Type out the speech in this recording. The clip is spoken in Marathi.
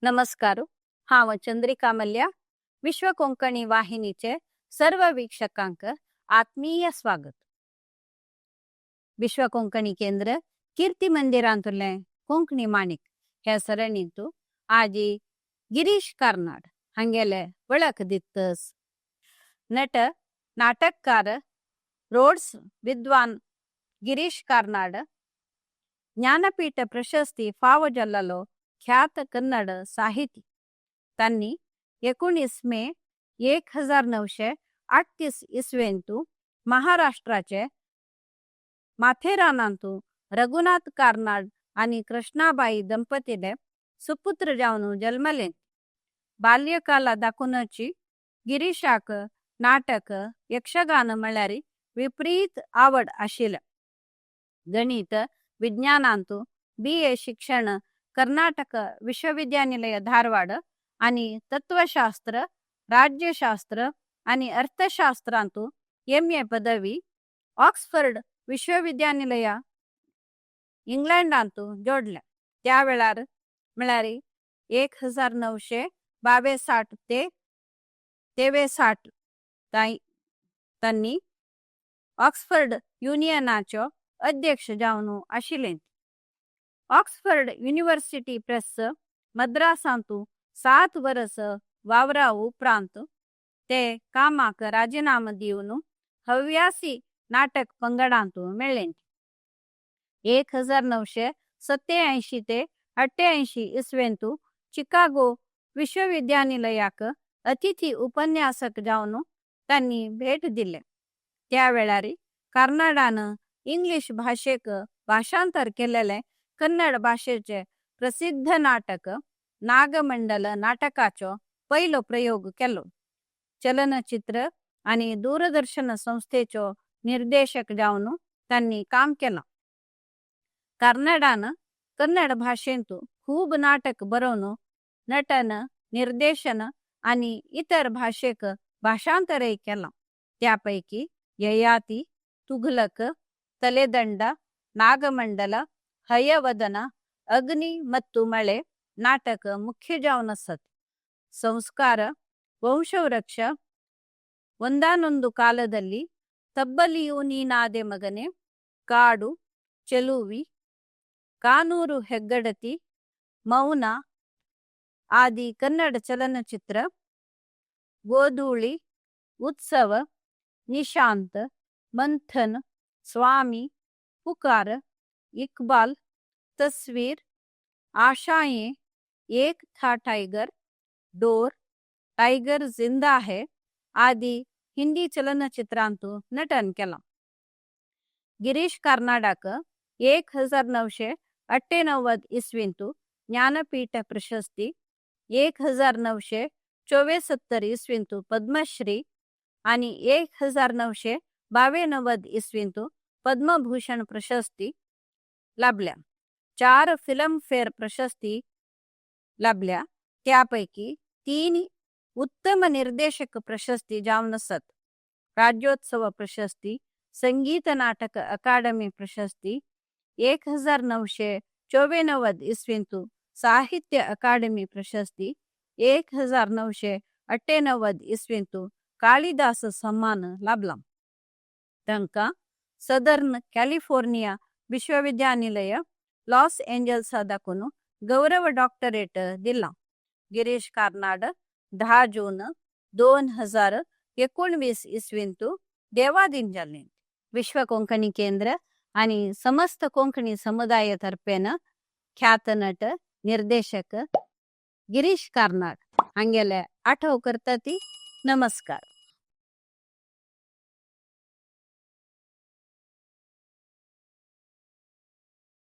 नमस्कार. हांव चंद्रिका मल्ल्या. विश्व कोंकणी वाहिनीचे सर्व वीक्षकांक आत्मीय स्वागत. विश्व कोंकणी केंद्र कीर्ती मंदिरांतले कोंकणी माणिक ह्या सरणींतू आजी गिरीश कार्नाड हांगेले वळख दितस. नट नाटककार रोड्स विद्वान गिरीश कार्नाड ज्ञानपीठ प्रशस्ती फावो जाल्लो ख्यात कन्नड साहिती. त्यांनी 19 मे 1938 इसवेंतू महाराष्ट्राचे माथेरानांतू रघुनाथ कार्नाड आणि कृष्णाबाई दंपतीले सुपुत्र जावन जल्मले. बाल्यकाला दाखूनची गिरीशाक नाटक यक्षगान म्हळ्यार विपरीत आवड आशिल्ले. गणित विज्ञानांतू BA शिक्षण कर्नाटक विश्वविद्यानिलय धारवाड आणि तत्वशास्त्र राज्यशास्त्र आणि अर्थशास्त्रांतू MA पदवी ऑक्सफर्ड विश्वविद्यानिलय इंग्लंडांतू जोडले. त्या वेळार म्हळ्यार 1962 ते 63 त्यांनी ऑक्सफर्ड युनियनाचो अध्यक्ष जावन आशिल्ले. ऑक्सफर्ड युनिव्हर्सिटी प्रेस मद्रासांतू 7 वर्स वावरा उपरांत ते कामाक राजीनामा दिवन हव्यासी नाटक पंगडांतू मेळ्ळे. 1987 ते 88 इसवेंतू चिकागो विश्वविद्यानिलयाक अतिथी उपन्यासक जावन त्यांनी भेट दिले. त्या वेळार कार्नाडान इंग्लिश भाषेक भाषांतर केलेले कन्नड भाषेचे प्रसिद्ध नाटक नागमंडल नाटकाचो पहिलो प्रयोग केलो. चलनचित्र आणि दूरदर्शन संस्थेचो निर्देशक जावन त्यांनी काम केलं. कार्नाडान कन्नड भाषेंतू खूब नाटक बरोवन नटन निर्देशन आणि इतर भाषेक भाषांतरय केलं. त्यापैकी ययाति, तुघलक, तलेದಂಡ, नागमंडल, हयवदन, अग्नि ಮತ್ತು ಮಳೆ ನಾಟಕ ಮುಖ್ಯ ಜಾವನಸತ್. ಸಂಸ್ಕಾರ, ವಂಶವೃಕ್ಷ, ಒಂದಾನೊಂದು ಕಾಲದಲ್ಲಿ, ತಬ್ಬಲಿಯು ನೀನಾದೆ ಮಗನೆ, ಕಾಡು, ಚೆಲುವಿ, ಕಾನೂರು ಹೆಗ್ಗಡತಿ, ಮೌನ ಆದಿ ಕನ್ನಡ ಚಲನಚಿತ್ರ, ಗೋಧೂಳಿ, ಉತ್ಸವ, ನಿಶಾಂತ, ಮಂಥನ್, स्वामी, पुकार, इकबाल, तस्वीर, आशाएं, एक था टाइगर, डोर, टाइगर जिंदा है आदी हिंदी चलनचित्रांतू नटन केला. गिरीश कार्नाडाक 1998 इसवींतू ज्ञानपीठ प्रशस्ती, 1974 इसवींतू पद्मश्री आणि 1992 इसवींतू पद्मभूषण प्रशस्ती लाभल्या. 4 फिल्मफेअर प्रशस्ती लाभल्या. त्यापैकी 3 उत्तम निर्देशक प्रशस्ती जावनसत. राज्योत्सव प्रशस्ती, संगीत नाटक अकादमी प्रशस्ती, 1994 इसवींतू साहित्य अकादमी प्रशस्ती, 1998 इसवींतू कालिदास सन्मान लाभला. तांकां सदर्न कॅलिफोर्निया विश्वविद्यानिलय लॉस एंजल्स दाखून गौरव डॉक्टरेट दिला. गिरीश कार्नाड 10 जून 2019 इसवींतू देवादीन जाल्ले. विश्व कोंकणी केंद्र आणि समस्त कोंकणी समुदाय तर्फेन ख्यात नट निर्देशक गिरीश कार्नाड हांगेले आठव करता ती. नमस्कार.